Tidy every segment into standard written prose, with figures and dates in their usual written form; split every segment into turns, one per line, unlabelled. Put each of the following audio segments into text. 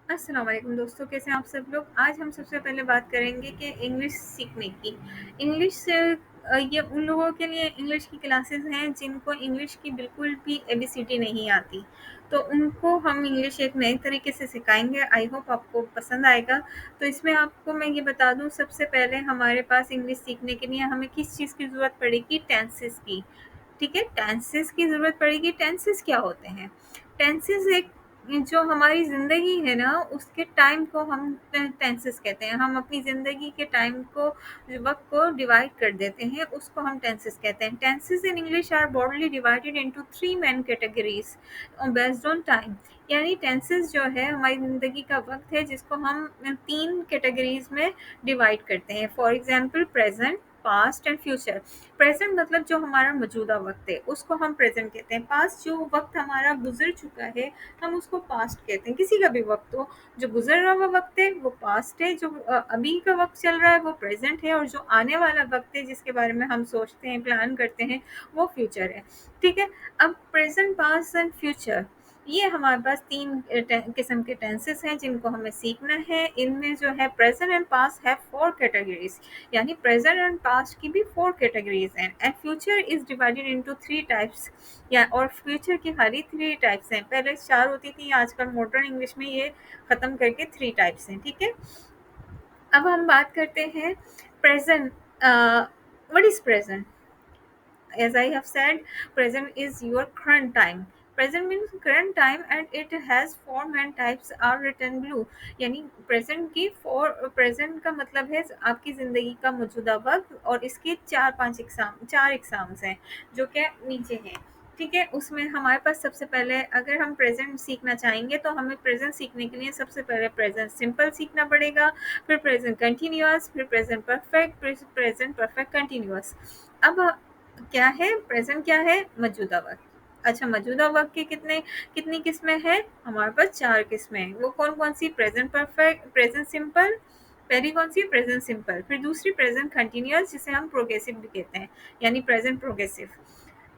अस्सलाम वालेकुम दोस्तों, कैसे हैं आप सब लोग। आज हम सबसे पहले बात करेंगे कि इंग्लिश सीखने की। इंग्लिश ये उन लोगों के लिए इंग्लिश की क्लासेस हैं जिनको इंग्लिश की बिल्कुल भी एबीसीडी नहीं आती, तो उनको हम इंग्लिश एक नए तरीके से सिखाएंगे। आई होप आपको पसंद आएगा। तो इसमें आपको मैं ये बता दूं, सबसे पहले हमारे पास इंग्लिश सीखने के लिए हमें किस चीज़ की ज़रूरत पड़ेगी? टेंसेस की। ठीक है, टेंसेस की ज़रूरत पड़ेगी। टेंसेस क्या होते हैं? टेंसेस एक जो हमारी ज़िंदगी है ना, उसके टाइम को हम टेंसेस कहते हैं। हम अपनी ज़िंदगी के टाइम को, वक़्त को डिवाइड कर देते हैं, उसको हम टेंसेस कहते हैं। Tenses in English are broadly divided into 3 main categories based on time. यानी टेंसेस जो है हमारी ज़िंदगी का वक़्त है जिसको हम 3 कैटेगरीज़ में डिवाइड करते हैं। For example present, past and future. Present मतलब जो हमारा मौजूदा वक़्त है, उसको हम प्रेज़ेंट कहते हैं। पास्ट जो वक़्त हमारा गुज़र चुका है, हम उसको पास्ट कहते हैं। किसी का भी वक़्त हो, जो गुज़र रहा हुआ वक़्त है वो पास्ट है, जो अभी का वक़्त चल रहा है वो प्रेज़ेंट है, और जो आने वाला वक़्त है जिसके बारे में हम सोचते हैं, प्लान करते हैं, वो फ्यूचर है। ठीक है? अब प्रेज़ेंट, पास्ट एंड फ्यूचर, ये हमारे पास 3 किस्म के टेंसेस हैं जिनको हमें सीखना है। इनमें जो है present and past have 4 categories, यानी प्रेज़ेंट एंड पास्ट की भी 4 कैटेगरीज़ हैं। And future is divided into 3 types, या और फ्यूचर की खाली 3 टाइप्स हैं। पहले 4 होती थी, आजकल मॉडर्न इंग्लिश में ये ख़त्म करके 3 टाइप्स हैं। ठीक है? अब हम बात करते हैं present. What is present? As I have said, present is your current time. Present means current time and it has four main types are written below. यानी present की present का मतलब है आपकी ज़िंदगी का मौजूदा वक्त, और इसके 4 एग्ज़ाम्स हैं जो कि नीचे हैं। ठीक है, उसमें हमारे पास सबसे पहले अगर हम प्रेजेंट सीखना चाहेंगे तो हमें प्रेजेंट सीखने के लिए सबसे पहले प्रेजेंट सिंपल सीखना पड़ेगा, फिर प्रेजेंट कंटिन्यूअस, फिर प्रेजेंट परफेक्ट, फिर प्रेजेंट परफेक्ट कंटिन्यूअस। अब क्या है प्रेजेंट? क्या है? मौजूदा वक्त। अच्छा, मौजूदा वक्त के कितनी किस्में हैं? हमारे पास 4 किस्में हैं। वो कौन कौन सी? प्रेजेंट परफेक्ट, प्रेजेंट सिंपल, पहली कौन सी? Present simple. फिर दूसरी प्रेजेंट कंटिन्यूअस, जिसे हम प्रोग्रेसिव भी कहते हैं, यानी present progressive.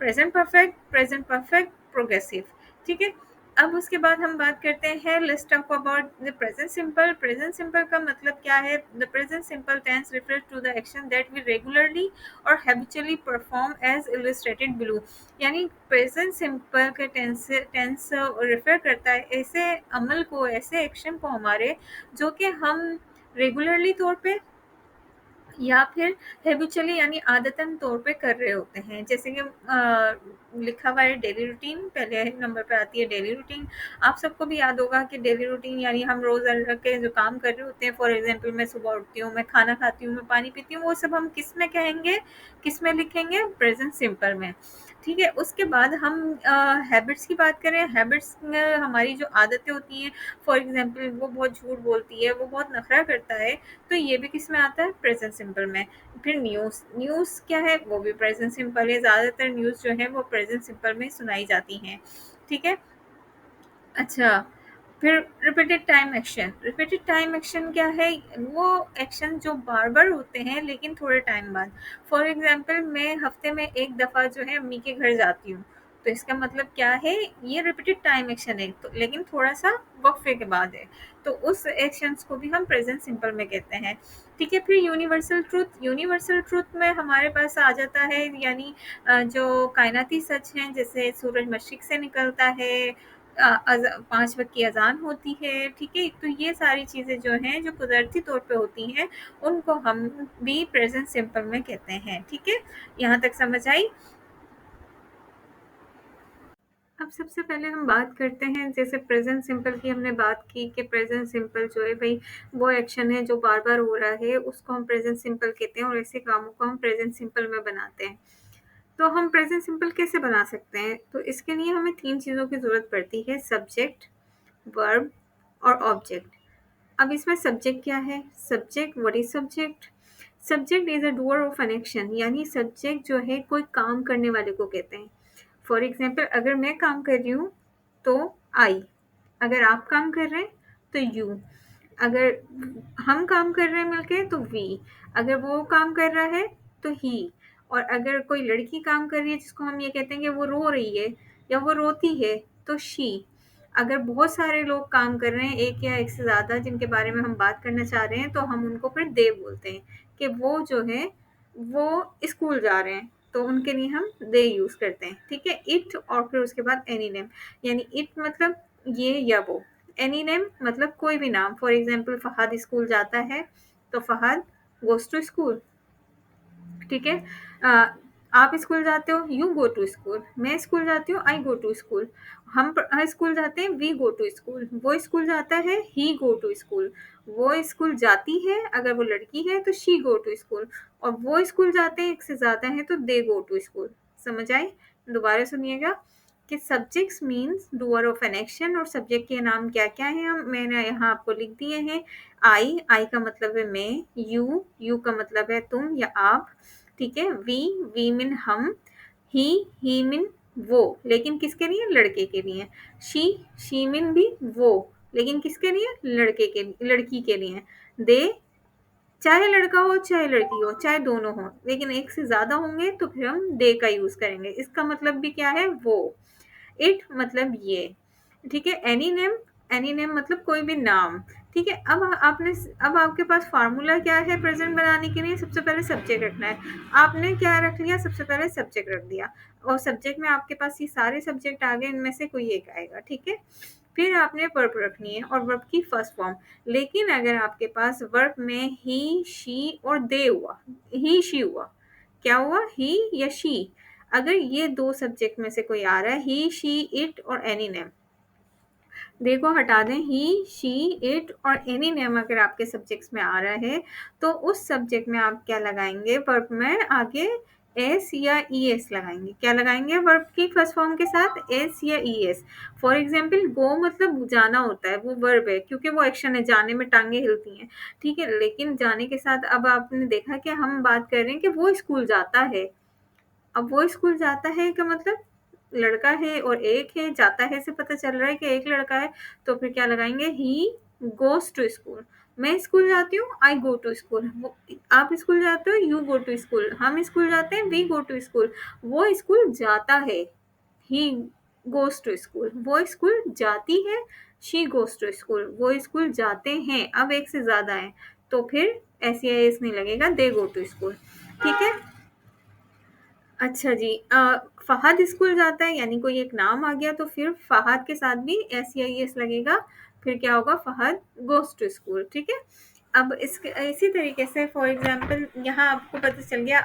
Present perfect, present perfect, progressive. ठीक है? अब उसके बाद हम बात करते हैं, let's talk about the present simple. Present simple का मतलब क्या है? The present simple tense refer to the action that we regularly और habitually perform as illustrated below. यानी प्रेजेंट सिंपल का टेंस रेफर करता है ऐसे अमल को, ऐसे एक्शन को हमारे, जो कि हम रेगुलरली तौर पे या फिर हैबिचुअली यानी आदतन तौर पे कर रहे होते हैं। जैसे कि लिखा हुआ है डेली रूटीन, पहले नंबर पे आती है डेली रूटीन। आप सबको भी याद होगा कि डेली रूटीन यानी हम रोज़ के जो काम कर रहे होते हैं। फॉर एग्जांपल, मैं सुबह उठती हूँ, मैं खाना खाती हूँ, मैं पानी पीती हूँ, वो सब हम किस में कहेंगे, किस में लिखेंगे? प्रेजेंट सिंपल में। ठीक है? उसके बाद हम हैबिट्स की बात करें। हैबिट्स में हमारी जो आदतें होती हैं, फॉर एग्जांपल वो बहुत झूठ बोलती है, वो बहुत नखरा करता है, तो ये भी किस में आता है? प्रेजेंट सिंपल में। फिर न्यूज़, न्यूज़ क्या है? वो भी प्रेजेंट सिंपल है। ज़्यादातर न्यूज़ जो है वो प्रेजेंट सिंपल में सुनाई जाती हैं। ठीक है? अच्छा, फिर repeated time action. Repeated time action क्या है? वो एक्शन जो बार-बार होते हैं लेकिन थोड़े टाइम बाद। फॉर एग्ज़ाम्पल, मैं हफ्ते में 1 दफ़ा जो है अम्मी के घर जाती हूँ, तो इसका मतलब क्या है? ये रिपीटेड टाइम एक्शन है, तो लेकिन थोड़ा-सा वक़्फ़े के बाद है, तो उस एक्शंस को भी हम प्रेज़ेंट सिंपल में कहते हैं। ठीक है? फिर यूनिवर्सल ट्रुथ। यूनिवर्सल ट्रुथ में हमारे पास आ जाता है, यानी जो कायनाती सच हैं, जैसे सूरज मशरिक़ से निकलता है, 5 वक़्त की अज़ान होती है। ठीक है? तो ये सारी चीज़ें जो हैं, जो कुदरती तौर पे होती हैं, उनको हम भी प्रेज़ेंट सिंपल में कहते हैं। ठीक है? यहाँ तक समझ आई? अब सबसे पहले हम बात करते हैं, जैसे प्रेज़ेंट सिंपल की हमने बात की कि प्रेज़ेंट सिंपल जो है भई, वो एक्शन है जो बार-बार हो रहा है, उसको हम प्रेज़ेंट सिंपल कहते हैं, और ऐसे कामों को हम प्रेज़ेंट सिंपल में बनाते हैं। तो हम प्रेज़ेंट सिंपल कैसे बना सकते हैं? तो इसके लिए हमें 3 चीज़ों की ज़रूरत पड़ती है, सब्जेक्ट, वर्ब और ऑब्जेक्ट। अब इसमें सब्जेक्ट क्या है? Subject, what is subject? Subject is a doer of an action, यानी सब्जेक्ट जो है कोई काम करने वाले को कहते हैं। फॉर एग्ज़ाम्पल, अगर मैं काम कर रही हूँ तो आई, अगर आप काम कर रहे हैं तो यू, अगर हम काम कर रहे हैं मिलके तो वी, अगर वो काम कर रहा है तो ही, और अगर कोई लड़की काम कर रही है जिसको हम ये कहते हैं कि वो रो रही है या वो रोती है, तो शी। अगर बहुत सारे लोग काम कर रहे हैं, एक या एक से ज़्यादा जिनके बारे में हम बात करना चाह रहे हैं, तो हम उनको फिर दे बोलते हैं कि वो जो है वो स्कूल जा रहे हैं, तो उनके लिए हम दे यूज़ करते हैं, ठीक है। इट और फिर उसके बाद एनी नेम, यानी इट मतलब ये या वो, एनी नेम मतलब कोई भी नाम। फॉर एग्जाम्पल फहद स्कूल जाता है, तो फहद गोज़ टू स्कूल, ठीक है। आप स्कूल जाते हो, यू गो टू स्कूल। मैं स्कूल जाती हूँ, आई गो टू स्कूल। हम स्कूल जाते हैं, वी गो टू स्कूल। वो स्कूल जाता है, ही गो टू स्कूल। वो स्कूल जाती है, अगर वो लड़की है तो शी गो टू स्कूल। और वो स्कूल जाते हैं, एक से ज्यादा है, तो दे गो टू स्कूल। समझ आई? दोबारा सुनिएगा कि subjects means doer of an action, और सब्जेक्ट के नाम क्या क्या है हम मैंने यहाँ आपको लिख दिए हैं। आई का मतलब है मैं, यू का मतलब है तुम या आप, ठीक है। वी मीन हम, ही मीन वो, लेकिन किसके लिए? लड़के के लिए। शी मीन भी वो, लेकिन किसके लिए? लड़की के लिए। दे, चाहे लड़का हो चाहे लड़की हो, चाहे दोनों हो, लेकिन एक से ज्यादा होंगे तो फिर हम दे का यूज करेंगे। इसका मतलब भी क्या है? वो। इट मतलब ये, ठीक है। एनी नेम मतलब कोई भी नाम, ठीक है। अब आपके पास फार्मूला क्या है प्रेजेंट बनाने के लिए? सबसे पहले सब्जेक्ट रखना है। आपने क्या रख लिया? सबसे पहले सब्जेक्ट रख दिया, और सब्जेक्ट में आपके पास ये सारे सब्जेक्ट आ गए, इनमें से कोई एक आएगा, ठीक है। फिर आपने वर्ब रखनी है, और वर्ब की फर्स्ट फॉर्म। लेकिन अगर आपके पास वर्ब में ही, शी और दे हुआ, ही शी हुआ, क्या हुआ? ही या शी। अगर ये दो सब्जेक्ट में से कोई आ रहा है, ही, शी, इट और एनी नेम, देखो हटा दें, ही, शी, इट और एनी नेम अगर आपके सब्जेक्ट्स में आ रहा है, तो उस सब्जेक्ट में आप क्या लगाएंगे? वर्ब में आगे एस या ई एस लगाएंगे। क्या लगाएंगे वर्ब की फर्स्ट फॉर्म के साथ? एस या ई एस। फॉर एग्जाम्पल गो मतलब जाना होता है, वो वर्ब है, क्योंकि वो एक्शन है, जाने में टांगे हिलती हैं, ठीक है। लेकिन जाने के साथ अब आपने देखा कि हम बात कर रहे हैं कि वो स्कूल जाता है। अब वो स्कूल जाता है का मतलब लड़का है और एक है, जाता है से पता चल रहा है कि एक लड़का है, तो फिर क्या लगाएंगे? He goes to school. मैं स्कूल जाती हूँ, आई गो टू स्कूल। आप स्कूल जाते हो, यू गो टू स्कूल। हम स्कूल जाते हैं, वी गो टू स्कूल। वो स्कूल जाता है, ही गोज टू स्कूल। वो स्कूल जाती है, शी गोज टू स्कूल। वो स्कूल जाते हैं, अब एक से ज्यादा है, तो फिर एस या एस नहीं लगेगा, दे गो टू स्कूल, ठीक है। अच्छा जी, फ़हद स्कूल जाता है, यानी कोई एक नाम आ गया, तो फिर फ़हद के साथ भी एस या एस लगेगा। फिर क्या होगा? फ़हद गोज़ टू स्कूल, ठीक है। अब इसी तरीके से फॉर एग्जांपल यहाँ आपको पता चल गया,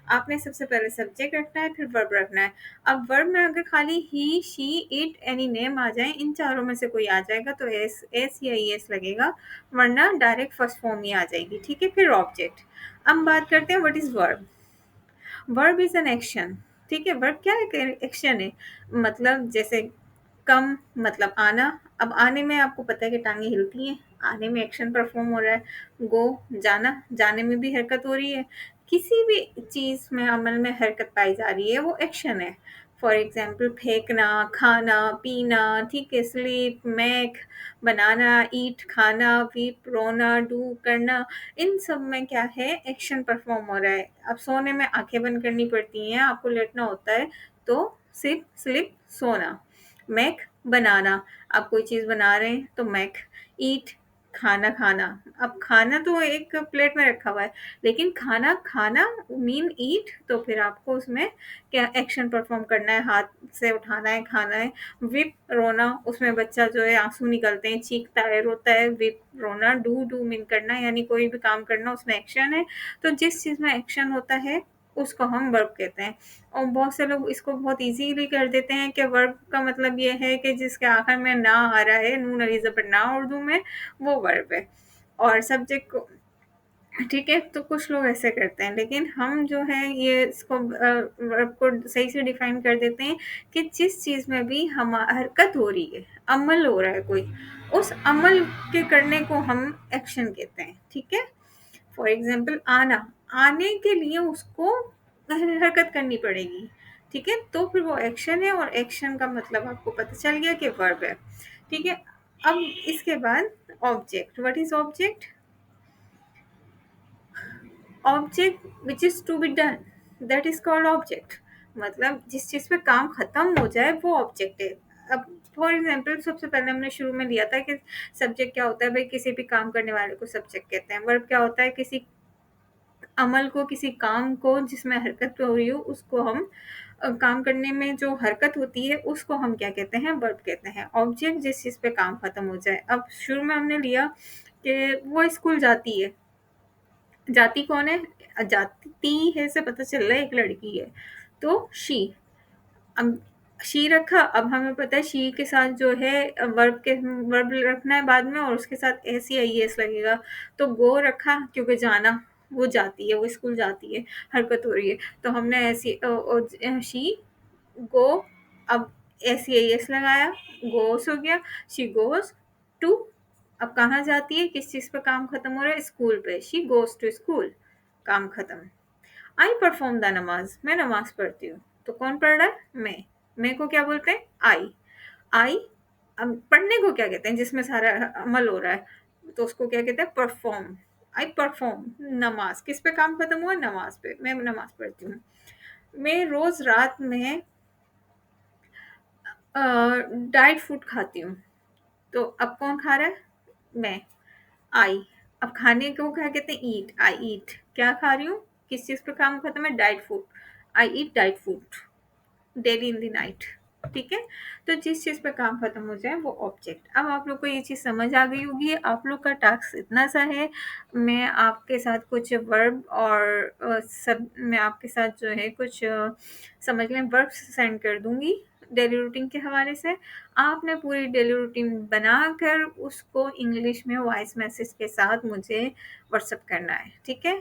आपने सबसे पहले सब्जेक्ट रखना है, फिर वर्ब रखना है। अब वर्ब में अगर खाली ही, शी, इट, एनी नेम आ जाए, इन चारों में से कोई आ जाएगा, तो एस एस या एस लगेगा, वरना डायरेक्ट फर्स्ट फॉर्म ही आ जाएगी, ठीक है। फिर ऑब्जेक्ट। अब बात करते हैं what is verb. Verb is an action, ठीक है। वर्ब क्या है? एक्शन है। मतलब जैसे कम मतलब आना। अब आने में आपको पता है कि टांगे हिलती हैं, आने में एक्शन परफॉर्म हो रहा है। गो, जाना, जाने में भी हरकत हो रही है। किसी भी चीज में, अमल में हरकत पाई जा रही है, वो एक्शन है। फॉर एग्जाम्पल फेंकना, खाना, पीना, ठीक है। स्लीप, मेक, बनाना, ईट, खाना, वीप, रोना, डू, करना, इन सब में क्या है? एक्शन परफॉर्म हो रहा है। अब सोने में आंखें बंद करनी पड़ती हैं, आपको लेटना होता है, तो सिप, स्लिप, सोना। मेक, बनाना, आप कोई चीज बना रहे हैं, तो मेक। ईट, खाना खाना। अब खाना तो एक प्लेट में रखा हुआ है, लेकिन खाना खाना मीन ईट, तो फिर आपको उसमें क्या एक्शन परफॉर्म करना है? हाथ से उठाना है, खाना है। विप, रोना, उसमें बच्चा जो है आंसू निकलते हैं, चीखता है, रोता है। विप, रोना। डू मीन करना, यानी कोई भी काम करना, उसमें एक्शन है। तो जिस चीज में एक्शन होता है उसको हम वर्ब कहते हैं। और बहुत से लोग इसको बहुत इजीली कर देते हैं कि वर्ब का मतलब ये है कि जिसके आखिर में ना आ रहा है, नून अली ज़बर ना उर्दू में, वो वर्ब है। और सब्जेक्ट को, ठीक है, तो कुछ लोग ऐसे करते हैं, लेकिन हम जो है ये इसको वर्ब को सही से डिफाइन कर देते हैं कि जिस चीज़ में भी हम हरकत हो रही है, अमल हो रहा है कोई, उस अमल के करने को हम एक्शन कहते हैं, ठीक है। फॉर एग्जाम्पल आना, आने के लिए उसको हरकत करनी पड़ेगी, ठीक है, तो फिर वो एक्शन है, और एक्शन का मतलब आपको पता चल गया कि वर्ब है, ठीक है। अब इसके बाद object. What is object? Object which is to be done, that is called object. मतलब जिस चीज पे काम खत्म हो जाए, वो ऑब्जेक्ट है। अब फॉर एग्ज़ाम्पल सबसे पहले हमने शुरू में लिया था कि सब्जेक्ट क्या होता है, भई किसी भी काम करने वाले को सब्जेक्ट कहते हैं। वर्ब क्या होता है, किसी अमल को, किसी काम को जिसमें हरकत हो रही हो, उसको हम काम करने में जो हरकत होती है, उसको हम क्या कहते हैं, वर्ब कहते हैं। ऑब्जेक्ट जिस चीज़ पे काम खत्म हो जाए। अब शुरू में हमने लिया कि वो स्कूल जाती है। जाती कौन है? जाती है से पता चल रहा है एक लड़की है, तो शी। अब शी रखा, अब हमें पता है शी के साथ जो है वर्ब रखना है बाद में, और उसके साथ एस या ईएस लगेगा। तो गो रखा क्योंकि जाना, वो जाती है, वो स्कूल जाती है, हरकत हो रही है, तो हमने ऐसी शी गो। अब एस या ईएस लगाया, गोस हो गया, शी गोस टू। अब कहाँ जाती है, किस चीज़ पे काम खत्म हो रहा है, स्कूल पे, शी गोस टू स्कूल, काम खत्म। आई परफॉर्म द नमाज, मैं नमाज पढ़ती हूँ। तो कौन पढ़ रहा है? मैं को क्या बोलते हैं? आई। आई। अब पढ़ने को क्या कहते हैं, जिसमें सारा अमल हो रहा है, तो उसको क्या कहते हैं? परफॉर्म। आई परफॉर्म नमाज, किस पे काम खत्म हुआ? नमाज पे, मैं नमाज पढ़ती हूँ। मैं रोज रात में डाइट फूड खाती हूँ। तो अब कौन खा रहा है? मैं। आई। अब खाने को क्या कहते हैं? ईट। आई ईट, क्या खा रही हूँ, किस चीज़ पे काम खत्म है? Diet food. I eat diet food daily in the night. ठीक है, तो जिस चीज़ पे काम खत्म हो जाए वो ऑब्जेक्ट। अब आप लोग को ये चीज़ समझ आ गई होगी। आप लोग का टास्क इतना सा है, मैं आपके साथ कुछ वर्ब और सब मैं आपके साथ जो है कुछ समझ लें वर्ब सेंड कर दूंगी डेली रूटीन के हवाले से। आपने पूरी डेली रूटीन बनाकर उसको इंग्लिश में वॉइस मैसेज के साथ मुझे व्हाट्सअप करना है। ठीक है,